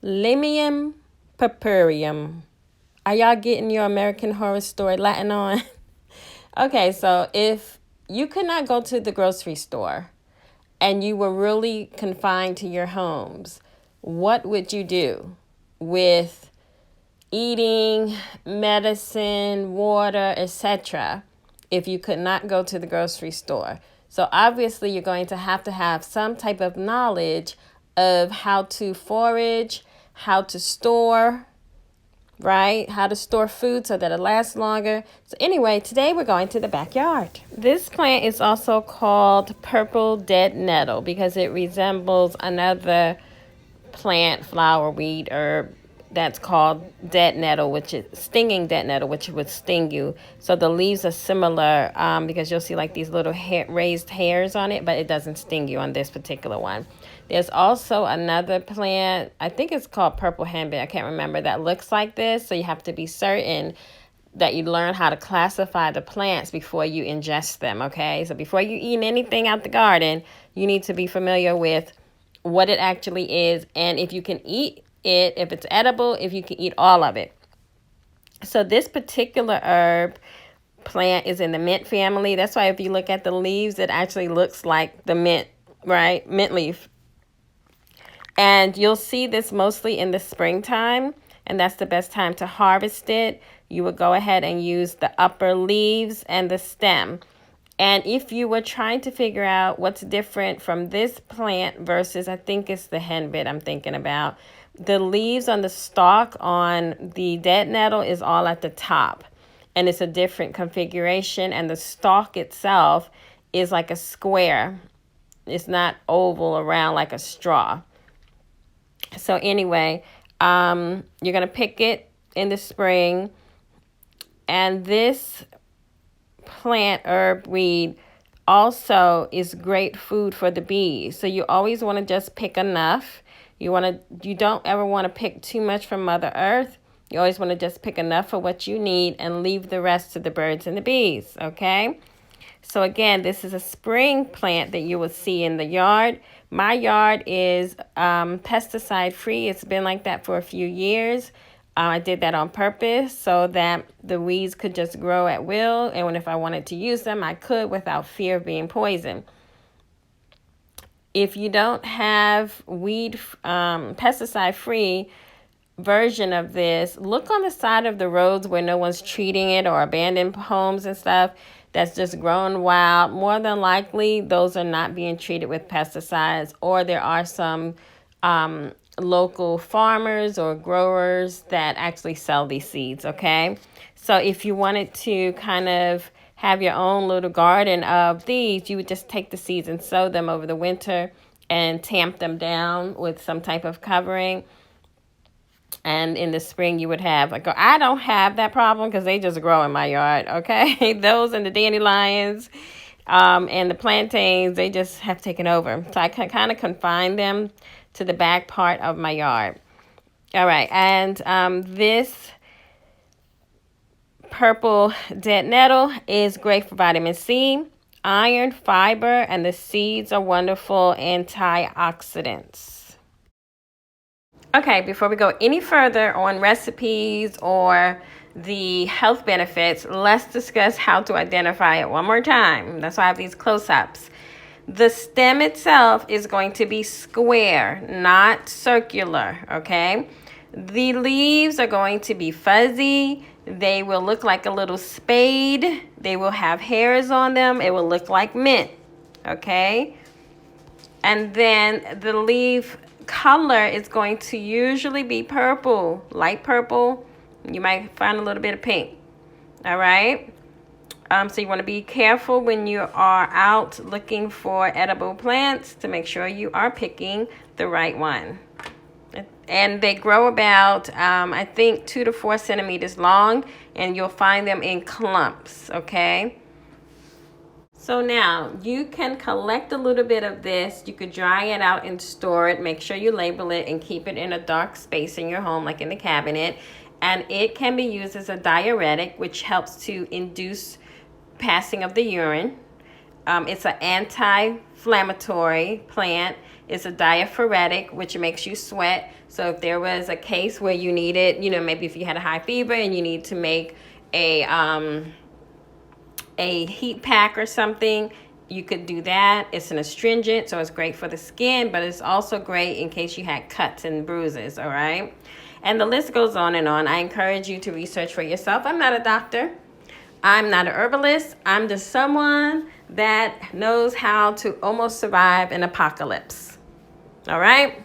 Limium purpureum. Are y'all getting your American Horror Story Latin on? Okay, so if you could not go to the grocery store and you were really confined to your homes, what would you do with eating, medicine, water, etc., if you could not go to the grocery store? So obviously you're going to have some type of knowledge of how to forage, how to store, right? How to store food so that it lasts longer. So anyway, today we're going to the backyard. This plant is also called purple dead nettle because it resembles another plant, flower, weed, herb that's called dead nettle, which is stinging dead nettle, which would sting you. So the leaves are similar because you'll see like these little raised hairs on it, but it doesn't sting you on this particular one. There's also another plant, I think it's called purple henbit, I can't remember, that looks like this. So you have to be certain that you learn how to classify the plants before you ingest them, okay? So before you eat anything out the garden, you need to be familiar with what it actually is and if you can eat it, if it's edible, if you can eat all of it. So this particular herb plant is in the mint family. That's why if you look at the leaves, it actually looks like the mint, right? Mint leaf. And you'll see this mostly in the springtime, and that's the best time to harvest it. You would go ahead and use the upper leaves and the stem. And if you were trying to figure out what's different from this plant versus, I think it's the henbit I'm thinking about, the leaves on the stalk on the dead nettle is all at the top. And it's a different configuration. And the stalk itself is like a square. It's not oval around like a straw. So anyway, you're going to pick it in the spring. And this plant, herb, weed also is great food for the bees. So you always want to just pick enough. You don't ever want to pick too much from Mother Earth. You always want to just pick enough for what you need and leave the rest to the birds and the bees, okay? So again, this is a spring plant that you will see in the yard. My yard is pesticide free. It's been like that for a few years. I did that on purpose so that the weeds could just grow at will. And if I wanted to use them, I could without fear of being poisoned. If you don't have weed pesticide-free version of this, look on the side of the roads where no one's treating it or abandoned homes and stuff that's just growing wild. More than likely, those are not being treated with pesticides, or there are some local farmers or growers that actually sell these seeds, okay? So if you wanted to kind of have your own little garden of these, you would just take the seeds and sow them over the winter and tamp them down with some type of covering. And in the spring, you would have, like, I don't have that problem because they just grow in my yard, okay? Those and the dandelions and the plantains, they just have taken over. So I can kind of confine them to the back part of my yard. All right, and this purple dead nettle is great for vitamin C, iron, fiber, and the seeds are wonderful antioxidants. Okay, before we go any further on recipes or the health benefits, let's discuss how to identify it one more time. That's why I have these close-ups. The stem itself is going to be square, not circular, okay? The leaves are going to be fuzzy. They will look like a little spade. They will have hairs on them. It will look like mint, okay? And then the leaf color is going to usually be purple, light purple. You might find a little bit of pink, all right? So you want to be careful when you are out looking for edible plants to make sure you are picking the right one. And they grow about, I think, 2 to 4 centimeters long, and you'll find them in clumps, okay? So now you can collect a little bit of this. You could dry it out and store it. Make sure you label it and keep it in a dark space in your home, like in the cabinet. And it can be used as a diuretic, which helps to induce passing of the urine. It's an anti-inflammatory plant. It's a diaphoretic, which makes you sweat. So if there was a case where you needed, maybe if you had a high fever and you need to make a heat pack or something, you could do that. It's an astringent, so it's great for the skin, but it's also great in case you had cuts and bruises, all right? And the list goes on and on. I encourage you to research for yourself. I'm not a doctor. I'm not an herbalist. I'm just someone that knows how to almost survive an apocalypse, all right?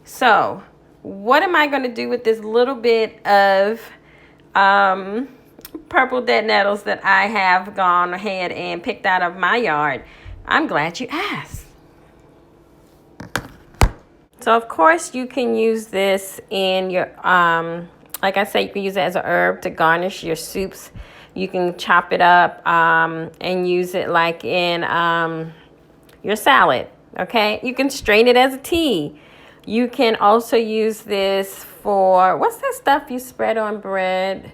So what am I going to do with this little bit of purple dead nettles that I have gone ahead and picked out of my yard? I'm glad you asked. So of course you can use this in your, like I said, you can use it as a herb to garnish your soups. You can chop it up and use it like in your salad, okay? You can strain it as a tea. You can also use this for, what's that stuff you spread on bread?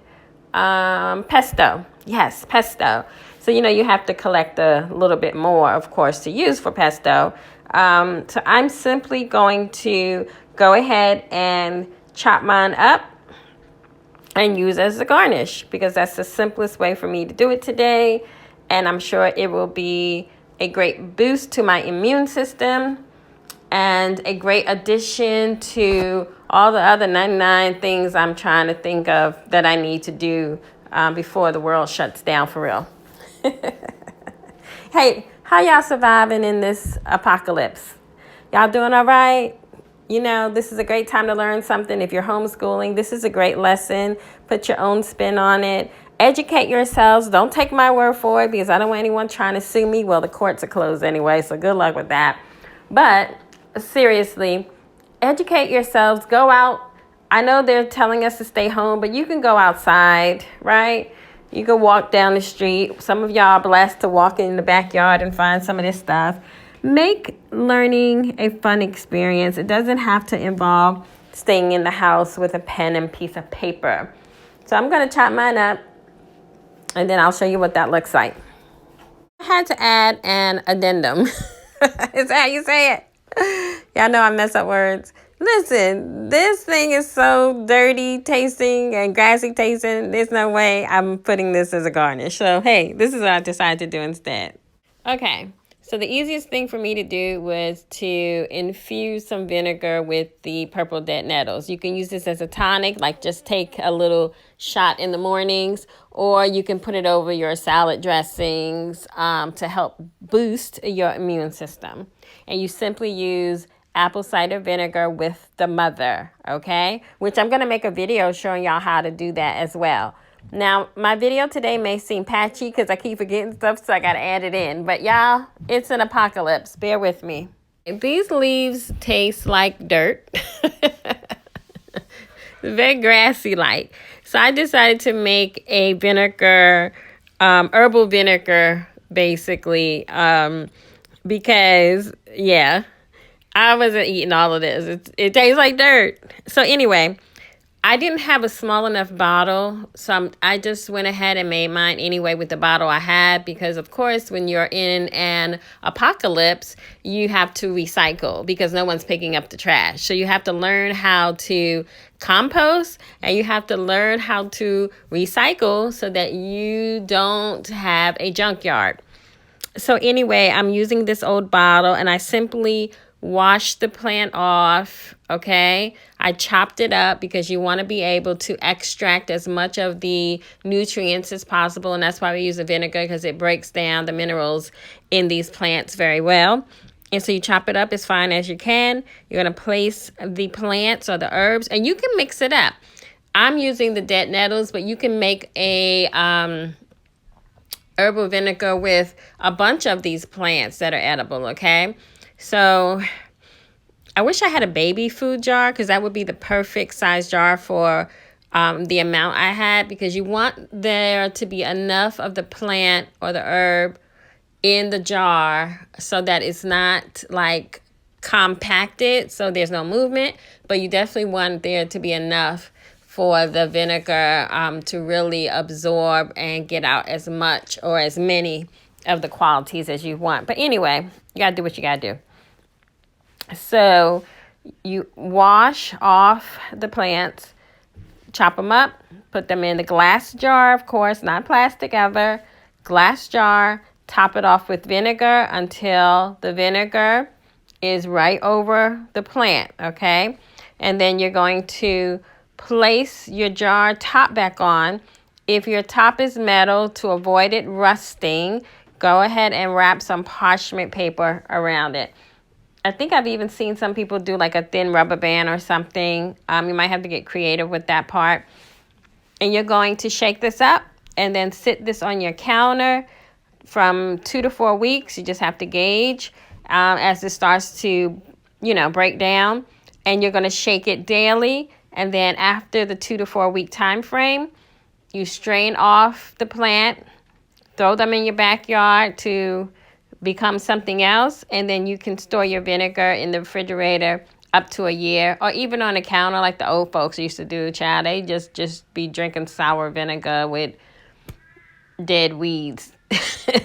Pesto. Yes, pesto. So, you have to collect a little bit more, of course, to use for pesto. So I'm simply going to go ahead and chop mine up and use as a garnish because that's the simplest way for me to do it today. And I'm sure it will be a great boost to my immune system and a great addition to all the other 99 things I'm trying to think of that I need to do before the world shuts down for real. Hey, how y'all surviving in this apocalypse? Y'all doing all right? This is a great time to learn something. If you're homeschooling, this is a great lesson. Put your own spin on it. Educate yourselves. Don't take my word for it because I don't want anyone trying to sue me. Well, the courts are closed anyway, so good luck with that. But seriously, educate yourselves. Go out. I know they're telling us to stay home, but you can go outside, right? You can walk down the street. Some of y'all are blessed to walk in the backyard and find some of this stuff. Make learning a fun experience. It doesn't have to involve staying in the house with a pen and piece of paper. So I'm going to chop mine up, and then I'll show you what that looks like. I had to add an addendum. Is that how you say it? Y'all know I mess up words. Listen, this thing is so dirty tasting and grassy tasting. There's no way I'm putting this as a garnish. So, hey, this is what I decided to do instead. Okay, so the easiest thing for me to do was to infuse some vinegar with the purple dead nettles. You can use this as a tonic, like just take a little shot in the mornings, or you can put it over your salad dressings to help boost your immune system. And you simply use apple cider vinegar with the mother, okay? Which I'm going to make a video showing y'all how to do that as well. Now, my video today may seem patchy because I keep forgetting stuff, so I got to add it in. But y'all, it's an apocalypse. Bear with me. These leaves taste like dirt. Very grassy-like. So I decided to make a vinegar, herbal vinegar, basically, because, yeah, I wasn't eating all of this. It tastes like dirt. So anyway, I didn't have a small enough bottle, so I just went ahead and made mine anyway with the bottle I had because, of course, when you're in an apocalypse, you have to recycle because no one's picking up the trash. So you have to learn how to compost and you have to learn how to recycle so that you don't have a junkyard. So anyway, I'm using this old bottle and I simply washed the plant off, okay? I chopped it up because you want to be able to extract as much of the nutrients as possible, and that's why we use the vinegar because it breaks down the minerals in these plants very well. And so you chop it up as fine as you can. You're going to place the plants or the herbs, and you can mix it up. I'm using the dead nettles, but you can make a herbal vinegar with a bunch of these plants that are edible, okay? So I wish I had a baby food jar because that would be the perfect size jar for the amount I had, because you want there to be enough of the plant or the herb in the jar so that it's not like compacted, so there's no movement, but you definitely want there to be enough for the vinegar to really absorb and get out as much or as many of the qualities as you want. But anyway, you gotta do what you gotta do. So you wash off the plants, chop them up, put them in the glass jar, of course, not plastic ever. Glass jar, top it off with vinegar until the vinegar is right over the plant, okay? And then you're going to place your jar top back on. If your top is metal, to avoid it rusting, go ahead and wrap some parchment paper around it. I think I've even seen some people do like a thin rubber band or something. You might have to get creative with that part. And you're going to shake this up and then sit this on your counter from 2 to 4 weeks. You just have to gauge as it starts to, break down. And you're going to shake it daily. And then after the 2 to 4 week time frame, you strain off the plant, throw them in your backyard to become something else, and then you can store your vinegar in the refrigerator up to a year, or even on the counter like the old folks used to do. Child, they just be drinking sour vinegar with dead weeds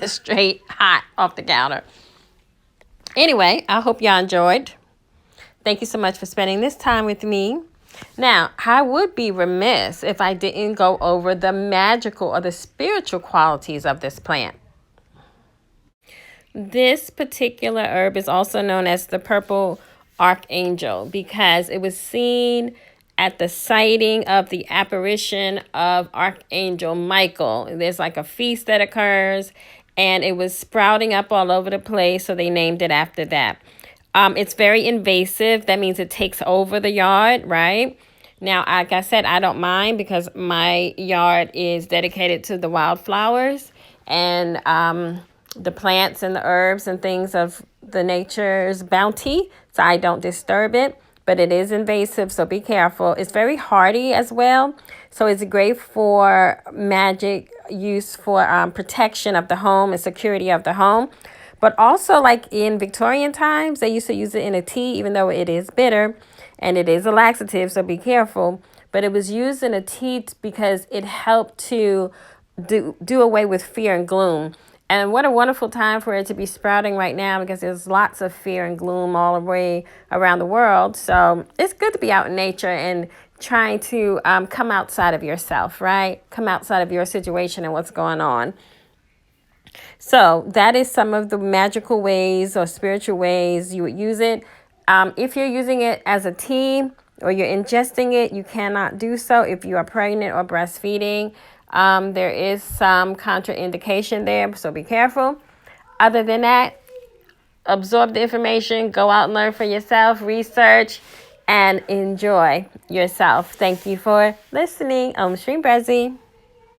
straight hot off the counter. Anyway, I hope y'all enjoyed. Thank you so much for spending this time with me. Now, I would be remiss if I didn't go over the magical or the spiritual qualities of this plant. This particular herb is also known as the purple archangel because it was seen at the sighting of the apparition of Archangel Michael. There's like a feast that occurs, and it was sprouting up all over the place, so they named it after that. It's very invasive. That means it takes over the yard, right? Now, like I said, I don't mind because my yard is dedicated to the wildflowers and the plants and the herbs and things of the nature's bounty. So I don't disturb it, but it is invasive, so be careful. It's very hardy as well. So it's great for magic use for protection of the home and security of the home. But also, like in Victorian times, they used to use it in a tea, even though it is bitter and it is a laxative, so be careful. But it was used in a tea because it helped to do away with fear and gloom. And what a wonderful time for it to be sprouting right now, because there's lots of fear and gloom all the way around the world. So it's good to be out in nature and trying to come outside of yourself, right? Come outside of your situation and what's going on. So that is some of the magical ways or spiritual ways you would use it. If you're using it as a tea or you're ingesting it, you cannot do so if you are pregnant or breastfeeding. There is some contraindication there, so be careful. Other than that, absorb the information, go out and learn for yourself, research, and enjoy yourself. Thank you for listening. Om Shri Brezi.